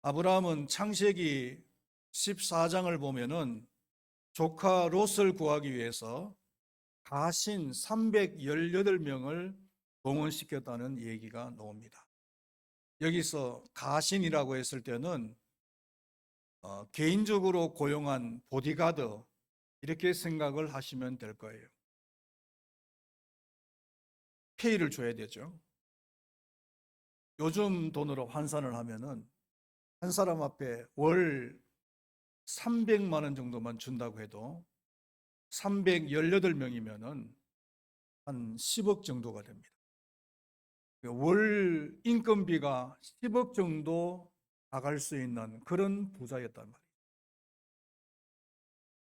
아브라함은 창세기 14장을 보면은 조카 롯을 구하기 위해서 가신 318명을 동원시켰다는 얘기가 나옵니다. 여기서 가신이라고 했을 때는 개인적으로 고용한 보디가드 이렇게 생각을 하시면 될 거예요. 페이를 줘야 되죠. 요즘 돈으로 환산을 하면은 한 사람 앞에 월 300만 원 정도만 준다고 해도 318명이면은 한 10억 정도가 됩니다. 월 인건비가 10억 정도 나갈 수 있는 그런 부자였단 말이에요.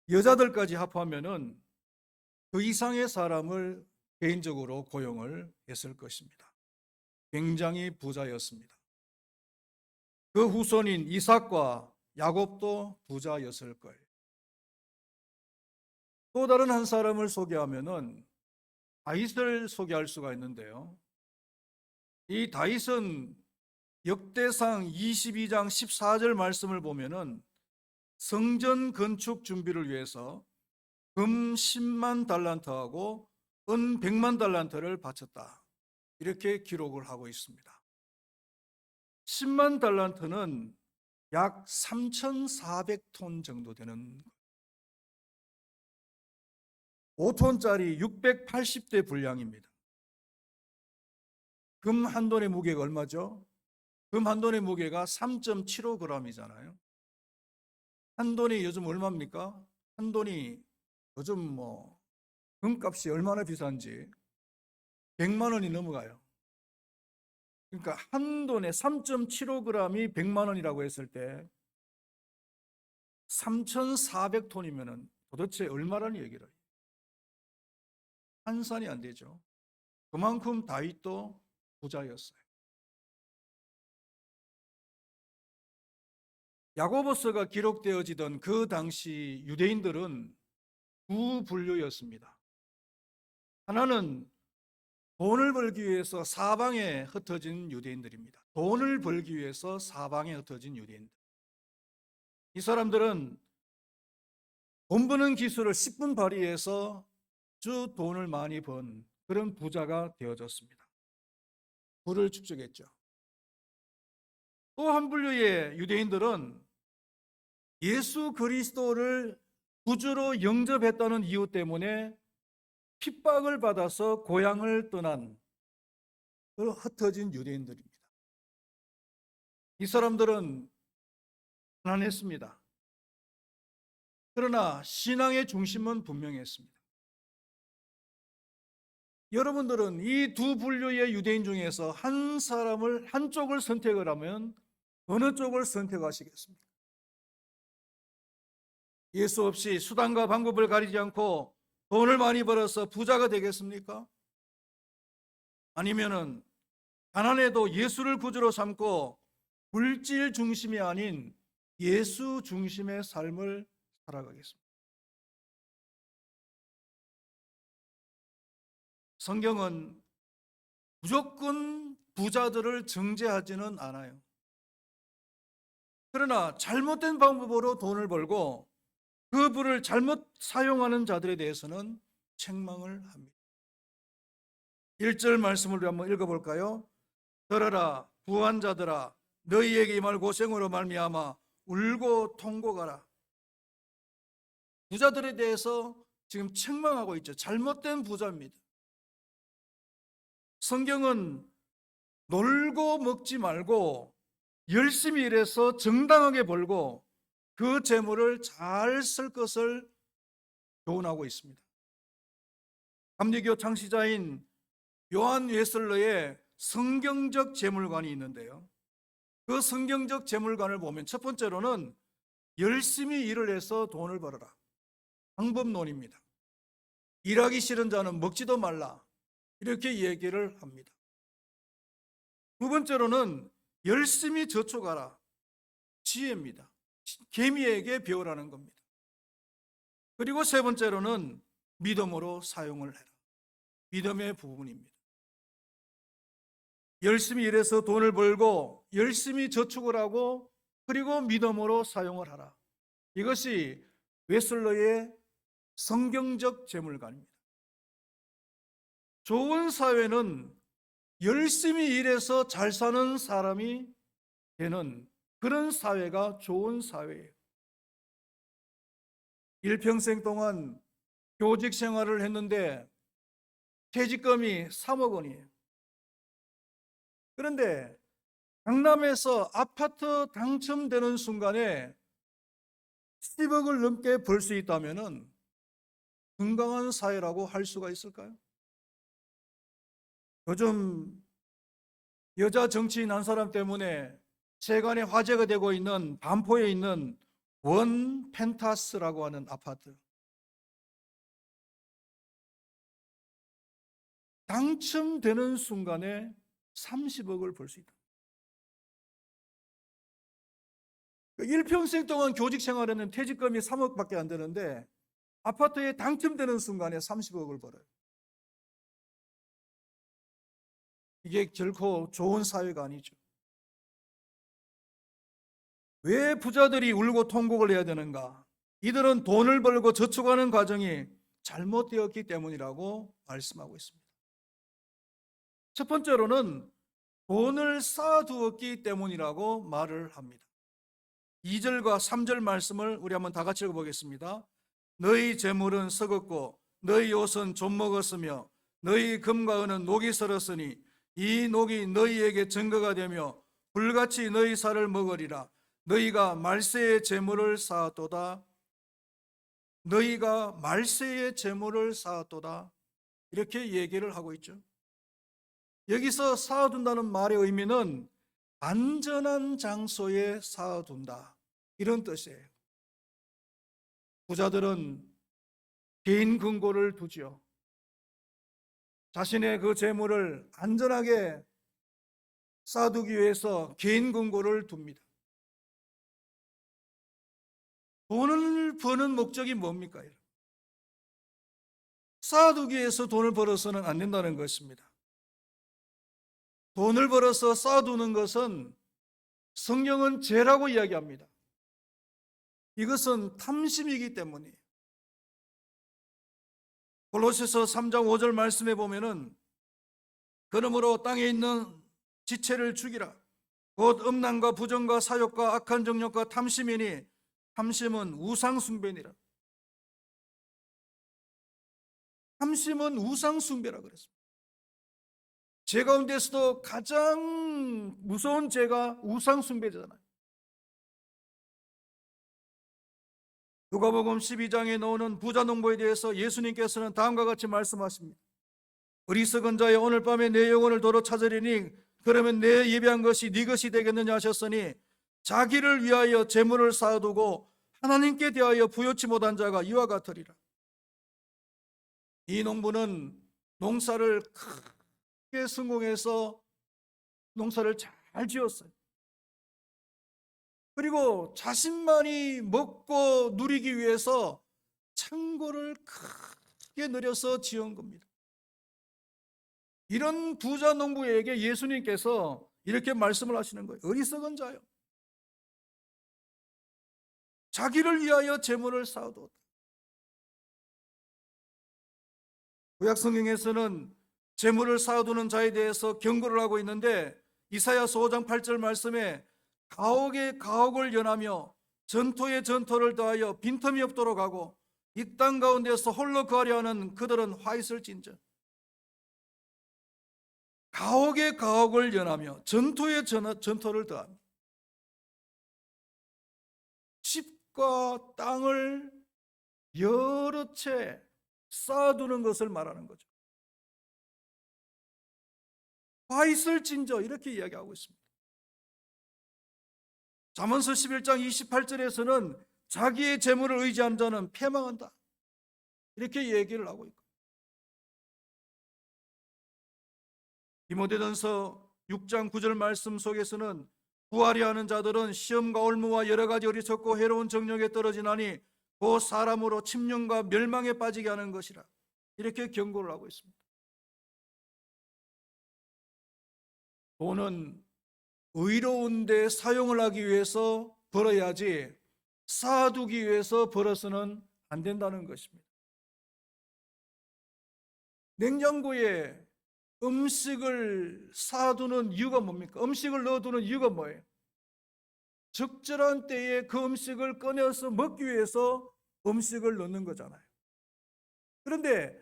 여자들까지 합하면은 그 이상의 사람을 개인적으로 고용을 했을 것입니다. 굉장히 부자였습니다. 그 후손인 이삭과 야곱도 부자였을 거예요. 또 다른 한 사람을 소개하면은 다윗을 소개할 수가 있는데요. 이 다윗은 역대상 22장 14절 말씀을 보면은 성전 건축 준비를 위해서 금 10만 달란트하고 은 100만 달란트를 바쳤다. 이렇게 기록을 하고 있습니다. 10만 달란트는 약 3,400톤 정도 되는 5톤짜리 680대 분량입니다. 금 한 돈의 무게가 얼마죠? 금 한 돈의 무게가 3.75g이잖아요. 한 돈이 요즘 얼마입니까? 한 돈이 요즘 금값이 얼마나 비싼지 100만 원이 넘어가요. 그러니까 한 돈에 3.75g이 100만 원이라고 했을 때 3,400톤이면은 도대체 얼마라는 얘기를 해요. 환산이 안 되죠. 그만큼 다윗도 부자였어요. 야고보서가 기록되어지던 그 당시 유대인들은 두 분류였습니다. 하나는 돈을 벌기 위해서 사방에 흩어진 유대인들입니다. 돈을 벌기 위해서 사방에 흩어진 유대인들. 이 사람들은 돈 버는 기술을 10분 발휘해서 아주 돈을 많이 번 그런 부자가 되어졌습니다. 부를 축적했죠. 또 한 분류의 유대인들은 예수 그리스도를 구주로 영접했다는 이유 때문에 핍박을 받아서 고향을 떠난 흩어진 유대인들입니다. 이 사람들은 가난했습니다. 그러나 신앙의 중심은 분명했습니다. 여러분들은 이 두 분류의 유대인 중에서 한쪽을 선택을 하면 어느 쪽을 선택하시겠습니까? 예수 없이 수단과 방법을 가리지 않고 돈을 많이 벌어서 부자가 되겠습니까? 아니면은 가난해도 예수를 구주로 삼고 물질 중심이 아닌 예수 중심의 삶을 살아가겠습니다. 성경은 무조건 부자들을 정죄하지는 않아요. 그러나 잘못된 방법으로 돈을 벌고 그 부를 잘못 사용하는 자들에 대해서는 책망을 합니다. 1절 말씀을 한번 읽어볼까요? 들어라 부한 자들아 너희에게 임할 고생으로 말미암아 울고 통곡하라. 부자들에 대해서 지금 책망하고 있죠. 잘못된 부자입니다. 성경은 놀고 먹지 말고 열심히 일해서 정당하게 벌고 그 재물을 잘 쓸 것을 교훈하고 있습니다. 감리교 창시자인 요한 웨슬러의 성경적 재물관이 있는데요. 그 성경적 재물관을 보면 첫 번째로는 열심히 일을 해서 돈을 벌어라. 방법론입니다. 일하기 싫은 자는 먹지도 말라. 이렇게 얘기를 합니다. 두 번째로는 열심히 저축하라. 지혜입니다. 개미에게 배우라는 겁니다. 그리고 세 번째로는 믿음으로 사용을 해라. 믿음의 부분입니다. 열심히 일해서 돈을 벌고 열심히 저축을 하고 그리고 믿음으로 사용을 하라. 이것이 웨슬러의 성경적 재물관입니다. 좋은 사회는 열심히 일해서 잘 사는 사람이 되는 그런 사회가 좋은 사회예요. 일평생 동안 교직 생활을 했는데 퇴직금이 3억 원이에요. 그런데 강남에서 아파트 당첨되는 순간에 10억을 넘게 벌 수 있다면 건강한 사회라고 할 수가 있을까요? 요즘 여자 정치인 한 사람 때문에 세간에 화제가 되고 있는 반포에 있는 원 펜타스라고 하는 아파트. 당첨되는 순간에 30억을 벌 수 있다. 일평생 동안 교직 생활에는 퇴직금이 3억밖에 안 되는데 아파트에 당첨되는 순간에 30억을 벌어요. 이게 결코 좋은 사회가 아니죠. 왜 부자들이 울고 통곡을 해야 되는가? 이들은 돈을 벌고 저축하는 과정이 잘못되었기 때문이라고 말씀하고 있습니다. 첫 번째로는 돈을 쌓아두었기 때문이라고 말을 합니다. 2절과 3절 말씀을 우리 한번 다 같이 읽어보겠습니다. 너희 재물은 썩었고 너희 옷은 좀 먹었으며 너희 금과 은은 녹이 슬었으니 이 녹이 너희에게 증거가 되며 불같이 너희 살을 먹으리라. 너희가 말세의 재물을 쌓았도다. 너희가 말세의 재물을 쌓았도다. 이렇게 얘기를 하고 있죠. 여기서 쌓아둔다는 말의 의미는 안전한 장소에 쌓아둔다, 이런 뜻이에요. 부자들은 개인 금고를 두지요. 자신의 그 재물을 안전하게 쌓아두기 위해서 개인 금고를 둡니다. 돈을 버는 목적이 뭡니까? 쌓아두기 위해서 돈을 벌어서는 안 된다는 것입니다. 돈을 벌어서 쌓아두는 것은 성경은 죄라고 이야기합니다. 이것은 탐심이기 때문이에요. 골로새서 3장 5절 말씀에 보면은 그러므로 땅에 있는 지체를 죽이라. 곧 음란과 부정과 사욕과 악한 정욕과 탐심이니 탐심은 우상 숭배니라. 탐심은 우상 숭배라 그랬습니다. 죄 가운데서도 가장 무서운 죄가 우상 숭배잖아요. 누가복음 12장에 나오는 부자 농부에 대해서 예수님께서는 다음과 같이 말씀하십니다. 어리석은 자여 오늘 밤에 내 영혼을 도로 찾으리니 그러면 내 예배한 것이 네 것이 되겠느냐 하셨으니 자기를 위하여 재물을 쌓아두고 하나님께 대하여 부요치 못한 자가 이와 같으리라. 이 농부는 농사를 크게 성공해서 농사를 잘 지었어요. 그리고 자신만이 먹고 누리기 위해서 창고를 크게 늘여서 지은 겁니다. 이런 부자 농부에게 예수님께서 이렇게 말씀을 하시는 거예요. 어리석은 자요, 자기를 위하여 재물을 쌓아두었다. 구약 성경에서는 재물을 쌓아두는 자에 대해서 경고를 하고 있는데 이사야서 5장 8절 말씀에 가옥에 가옥을 연하며 전토에 전토를 더하여 빈틈이 없도록 하고 이 땅 가운데서 홀로 거하려 하는 그들은 화 있을 진저. 가옥에 가옥을 연하며 전토에 전토를 더하며 집과 땅을 여러 채 쌓아두는 것을 말하는 거죠. 화 있을진저 이렇게 이야기하고 있습니다. 잠언서 11장 28절에서는 자기의 재물을 의지한 자는 패망한다, 이렇게 얘기를 하고 있고, 디모데전서 6장 9절 말씀 속에서는 구하려 하는 자들은 시험과 올무와 여러 가지 어리석고 해로운 정욕에 떨어지나니 그 사람으로 침륜과 멸망에 빠지게 하는 것이라, 이렇게 경고를 하고 있습니다. 돈은 의로운 데 사용을 하기 위해서 벌어야지 쌓아두기 위해서 벌어서는 안 된다는 것입니다. 냉장고에 음식을 쌓아두는 이유가 뭡니까? 음식을 넣어두는 이유가 뭐예요? 적절한 때에 그 음식을 꺼내서 먹기 위해서 음식을 넣는 거잖아요. 그런데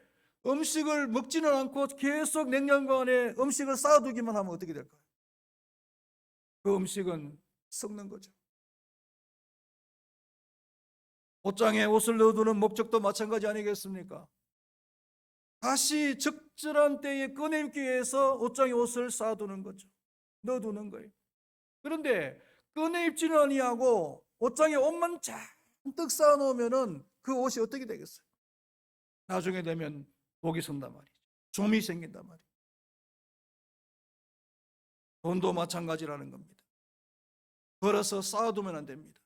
음식을 먹지는 않고 계속 냉장고 안에 음식을 쌓아두기만 하면 어떻게 될까요? 그 음식은 썩는 거죠. 옷장에 옷을 넣어두는 목적도 마찬가지 아니겠습니까? 다시 적절한 때에 꺼내기 위해서 옷장에 옷을 쌓아두는 거죠. 넣어두는 거예요. 그런데 꺼내 입지는 아니하고 옷장에 옷만 잔뜩 쌓아놓으면은 그 옷이 어떻게 되겠어요? 나중에 되면 복이 선단 말이죠. 좀이 생긴단 말이에요. 돈도 마찬가지라는 겁니다. 벌어서 쌓아두면 안 됩니다.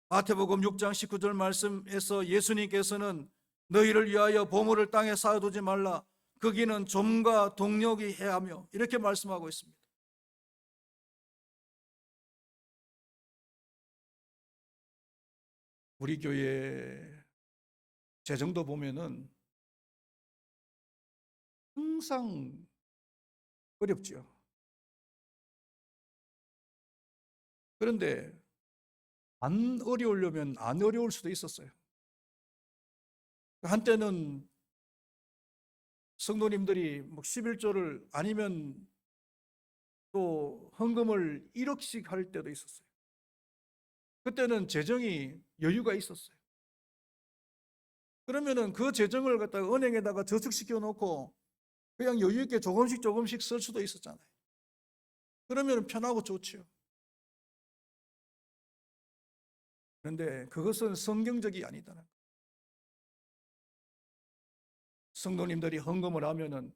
마태복음 6장 19절 말씀에서 예수님께서는 너희를 위하여 보물을 땅에 쌓아두지 말라. 거기는 좀과 동력이 해하며 이렇게 말씀하고 있습니다. 우리 교회 재정도 보면은 항상 어렵죠. 그런데 안 어려우려면 안 어려울 수도 있었어요. 한때는 성도님들이 11조를 아니면 또 헌금을 1억씩 할 때도 있었어요. 그때는 재정이 여유가 있었어요. 그러면은 그 재정을 갖다가 은행에다가 저축시켜 놓고 그냥 여유 있게 조금씩 조금씩 쓸 수도 있었잖아요. 그러면 편하고 좋지요. 그런데 그것은 성경적이 아니다는 거예요. 성도님들이 헌금을 하면은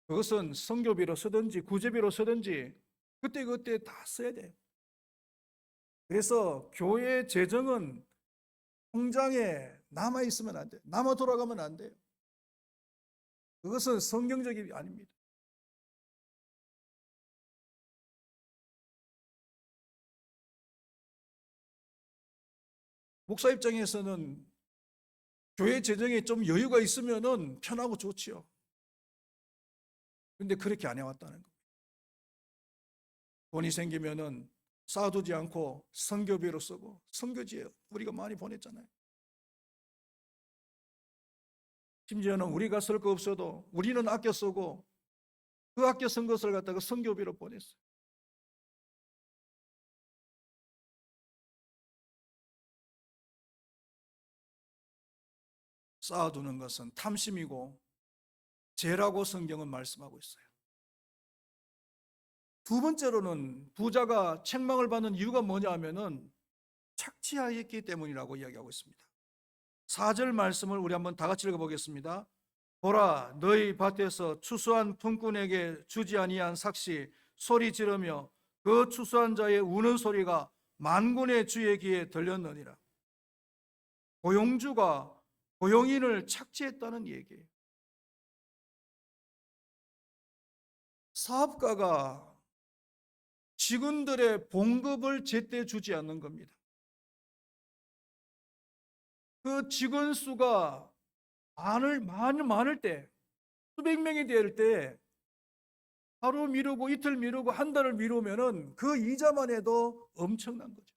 그것은 선교비로 쓰든지 구제비로 쓰든지 그때그때 다 써야 돼요. 그래서 교회 재정은 통장에 남아 있으면 안 돼요. 남아 돌아가면 안 돼요. 그것은 성경적이 아닙니다. 목사 입장에서는 교회 재정에 좀 여유가 있으면은 편하고 좋지요. 근데 그렇게 안 해왔다는 거예요. 돈이 생기면은 쌓아두지 않고 선교비로 쓰고 선교지에 우리가 많이 보냈잖아요. 심지어는 우리가 쓸 거 없어도 우리는 아껴 쓰고 그 아껴 쓴 것을 갖다가 선교비로 보냈어요. 쌓아두는 것은 탐심이고 죄라고 성경은 말씀하고 있어요. 두 번째로는 부자가 책망을 받는 이유가 뭐냐 하면은 착취하였기 때문이라고 이야기하고 있습니다. 4절 말씀을 우리 한번 다 같이 읽어보겠습니다. 보라, 너희 밭에서 추수한 품꾼에게 주지 아니한 삭시 소리 지르며 그 추수한 자의 우는 소리가 만군의 주의 귀에 들렸느니라. 고용주가 고용인을 착취했다는 얘기예요. 사업가가 직원들의 봉급을 제때 주지 않는 겁니다. 그 직원 수가 많을 때, 수백 명이 될 때, 하루 미루고 이틀 미루고 한 달을 미루면은 그 이자만 해도 엄청난 거죠.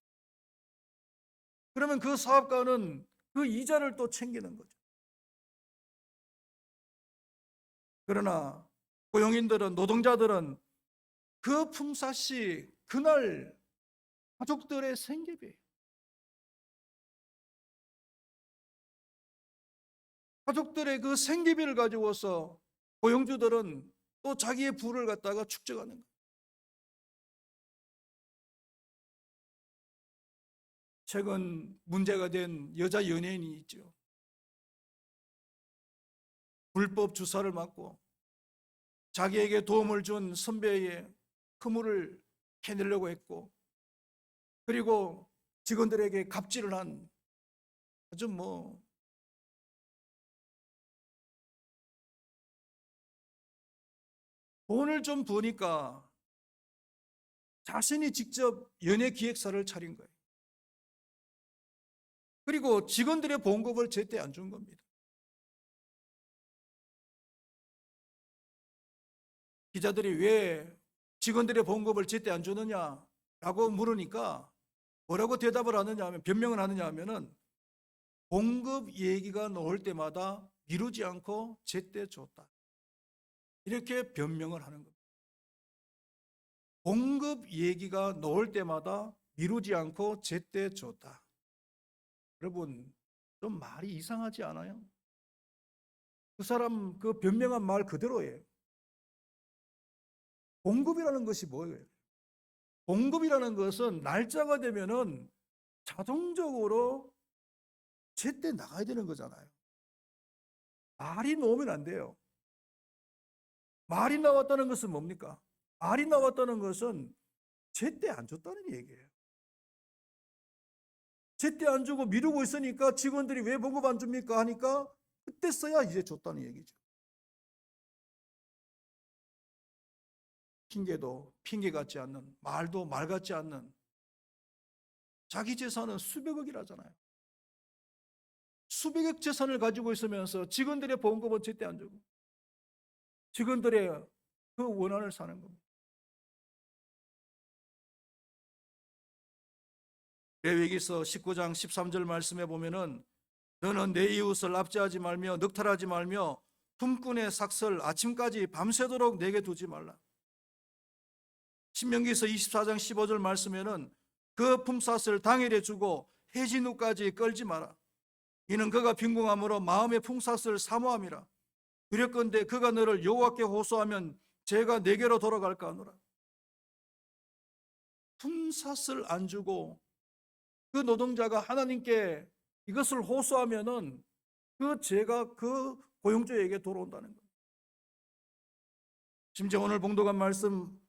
그러면 그 사업가는 그 이자를 또 챙기는 거죠. 그러나 고용인들은, 노동자들은 그 품삯이 그날 가족들의 생계비예요. 가족들의 그 생계비를 가지고서 고용주들은 또 자기의 부를 갖다가 축적하는 거예요. 최근 문제가 된 여자 연예인이 있죠. 불법 주사를 맞고 자기에게 도움을 준 선배의 허물을 캐내려고 했고, 그리고 직원들에게 갑질을 한 아주 돈을 좀 버니까 자신이 직접 연예 기획사를 차린 거예요. 그리고 직원들의 봉급을 제때 안 준 겁니다. 기자들이 왜 직원들의 봉급을 제때 안 주느냐라고 물으니까 뭐라고 대답을 하느냐 하면, 변명을 하느냐 하면은, 봉급 얘기가 나올 때마다 미루지 않고 제때 줬다, 이렇게 변명을 하는 겁니다. 봉급 얘기가 나올 때마다 미루지 않고 제때 줬다. 여러분, 좀 말이 이상하지 않아요? 그 사람 그 변명한 말 그대로예요. 봉급이라는 것이 뭐예요? 봉급이라는 것은 날짜가 되면은 자동적으로 제때 나가야 되는 거잖아요. 말이 나오면 안 돼요. 말이 나왔다는 것은 뭡니까? 말이 나왔다는 것은 제때 안 줬다는 얘기예요. 제때 안 주고 미루고 있으니까 직원들이 왜 봉급 안 줍니까 하니까 그때 써야 이제 줬다는 얘기죠. 핑계도 핑계 같지 않는, 말도 말 같지 않는, 자기 재산은 수백억이라잖아요. 수백억 재산을 가지고 있으면서 직원들의 봉급은 제때 안 주고 직원들의 그 원한을 사는 겁니다. 레위기서 19장 13절 말씀에 보면은, 너는 내 이웃을 압제하지 말며 늑탈하지 말며 품꾼의 삭설 아침까지 밤새도록 내게 두지 말라. 신명기서 24장 15절 말씀에는, 그 품삯을 당일에 주고 해진 후까지 끌지 마라. 이는 그가 빈궁함으로 마음의 품삯을 사모함이라. 두렵건대 그가 너를 여호와께 호소하면 죄가 내게로 돌아갈까 하노라. 품삯을 안 주고 그 노동자가 하나님께 이것을 호소하면은 그 죄가 그 고용주에게 돌아온다는 거예요. 심지어 오늘 봉독한 말씀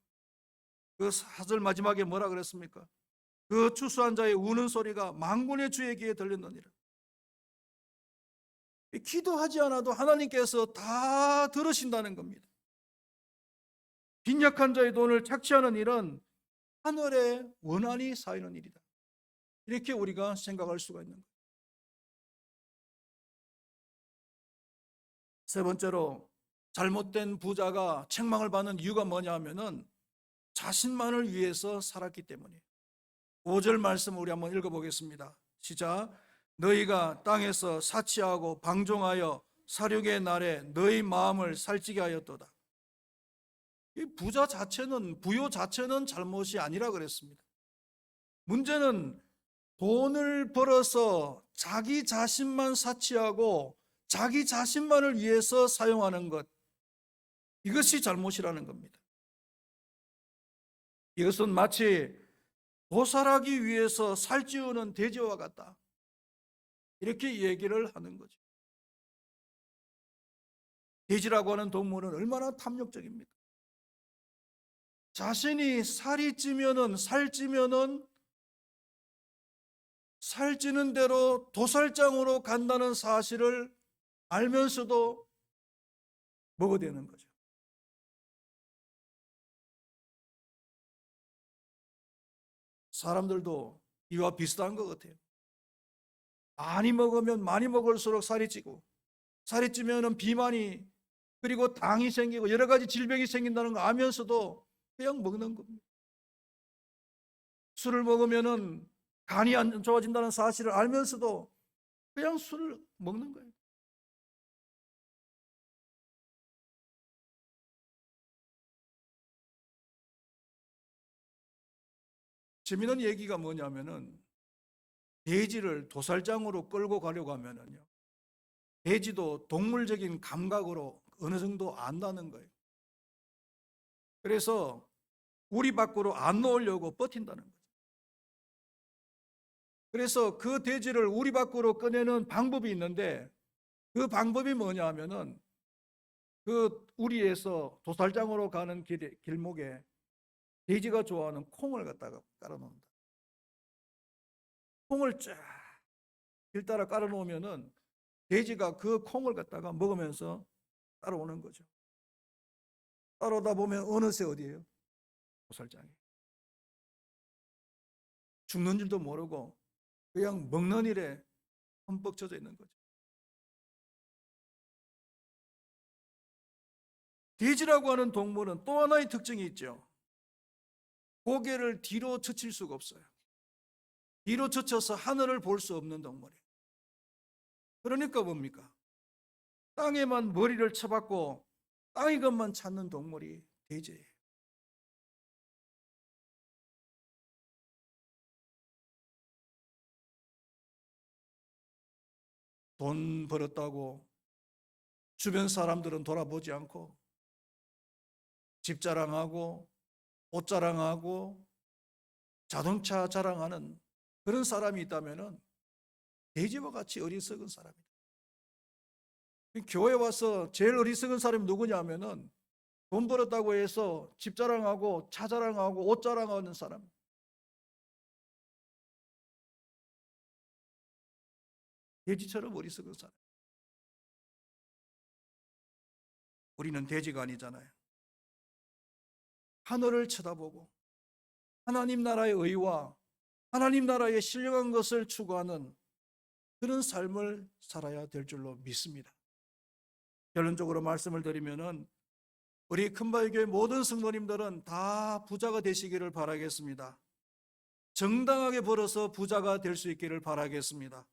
그 4절 마지막에 뭐라 그랬습니까? 그 추수한 자의 우는 소리가 만군의 주의 귀에 들렸느니라. 기도하지 않아도 하나님께서 다 들으신다는 겁니다. 빈약한 자의 돈을 착취하는 일은 하늘의 원한이 쌓이는 일이다, 이렇게 우리가 생각할 수가 있는 거예요. 세 번째로, 잘못된 부자가 책망을 받는 이유가 뭐냐 하면은 자신만을 위해서 살았기 때문이에요. 5절 말씀 우리 한번 읽어보겠습니다. 시작. 너희가 땅에서 사치하고 방종하여 살육의 날에 너희 마음을 살찌게 하였도다. 이 부자 자체는, 부요 자체는 잘못이 아니라 그랬습니다. 문제는 돈을 벌어서 자기 자신만 사치하고 자기 자신만을 위해서 사용하는 것, 이것이 잘못이라는 겁니다. 이것은 마치 도살하기 위해서 살찌우는 돼지와 같다, 이렇게 얘기를 하는 거죠. 돼지라고 하는 동물은 얼마나 탐욕적입니까? 자신이 살찌면은 살찌는 대로 도살장으로 간다는 사실을 알면서도 먹어대는 거죠. 사람들도 이와 비슷한 것 같아요. 많이 먹으면 많이 먹을수록 살이 찌고, 살이 찌면은 비만이, 그리고 당이 생기고 여러 가지 질병이 생긴다는 거 알면서도 그냥 먹는 겁니다. 술을 먹으면은 간이 안 좋아진다는 사실을 알면서도 그냥 술을 먹는 거예요. 재미있는 얘기가 뭐냐면은, 돼지를 도살장으로 끌고 가려고 하면은요, 돼지도 동물적인 감각으로 어느 정도 안다는 거예요. 그래서 우리 밖으로 안 놓으려고 버틴다는 거죠. 그래서 그 돼지를 우리 밖으로 꺼내는 방법이 있는데, 그 방법이 뭐냐 하면은, 그 우리에서 도살장으로 가는 길목에 돼지가 좋아하는 콩을 갖다가 깔아놓는다. 콩을 쫙 길 따라 깔아놓으면은 돼지가 그 콩을 갖다가 먹으면서 따라오는 거죠. 따라오다 보면 어느새 어디예요? 도살장이에요. 죽는 줄도 모르고 그냥 먹는 일에 흠뻑 젖어 있는 거죠. 돼지라고 하는 동물은 또 하나의 특징이 있죠. 고개를 뒤로 젖힐 수가 없어요. 뒤로 젖혀서 하늘을 볼 수 없는 동물이에요. 그러니까 뭡니까? 땅에만 머리를 쳐박고 땅의 것만 찾는 동물이 돼지예요. 돈 벌었다고 주변 사람들은 돌아보지 않고 집 자랑하고 옷 자랑하고 자동차 자랑하는 그런 사람이 있다면 돼지와 같이 어리석은 사람이다. 교회 와서 제일 어리석은 사람이 누구냐 하면은 돈 벌었다고 해서 집 자랑하고 차 자랑하고 옷 자랑하는 사람. 돼지처럼 어리석은 사람. 우리는 돼지가 아니잖아요. 하늘을 쳐다보고 하나님 나라의 의와 하나님 나라의 신령한 것을 추구하는 그런 삶을 살아야 될 줄로 믿습니다. 결론적으로 말씀을 드리면은 우리 큰바위교회 모든 성도님들은 다 부자가 되시기를 바라겠습니다. 정당하게 벌어서 부자가 될 수 있기를 바라겠습니다.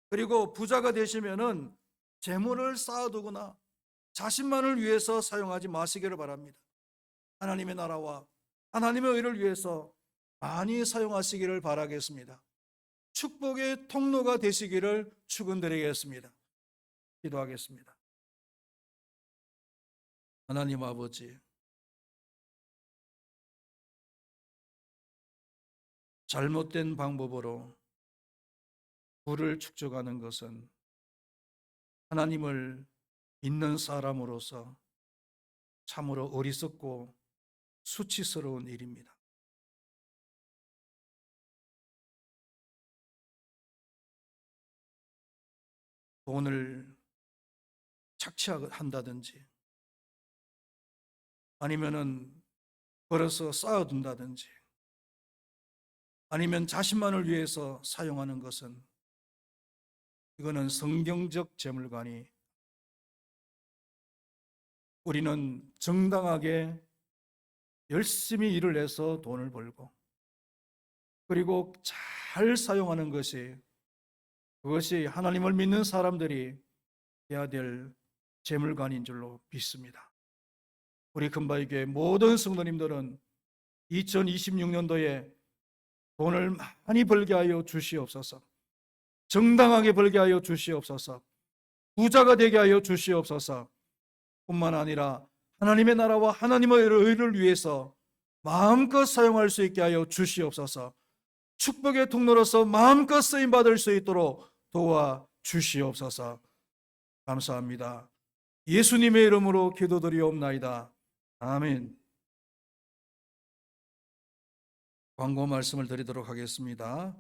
그리고 부자가 되시면은 재물을 쌓아두거나 자신만을 위해서 사용하지 마시기를 바랍니다. 하나님의 나라와 하나님의 의를 위해서 많이 사용하시기를 바라겠습니다. 축복의 통로가 되시기를 축원드리겠습니다. 기도하겠습니다. 하나님 아버지, 잘못된 방법으로 부를 축적하는 것은 하나님을 믿는 사람으로서 참으로 어리석고 수치스러운 일입니다. 돈을 착취한다든지 아니면은 벌어서 쌓아둔다든지 아니면 자신만을 위해서 사용하는 것은 이거는 성경적 재물관이 우리는 정당하게 열심히 일을 해서 돈을 벌고 그리고 잘 사용하는 것이 그것이 하나님을 믿는 사람들이 해야 될 재물관인 줄로 믿습니다. 우리 금바위교회 모든 성도님들은 2026년도에 돈을 많이 벌게 하여 주시옵소서. 정당하게 벌게 하여 주시옵소서. 부자가 되게 하여 주시옵소서. 뿐만 아니라 하나님의 나라와 하나님의 의를 위해서 마음껏 사용할 수 있게 하여 주시옵소서. 축복의 통로로서 마음껏 쓰임 받을 수 있도록 도와 주시옵소서. 감사합니다. 예수님의 이름으로 기도드리옵나이다. 아멘. 광고 말씀을 드리도록 하겠습니다.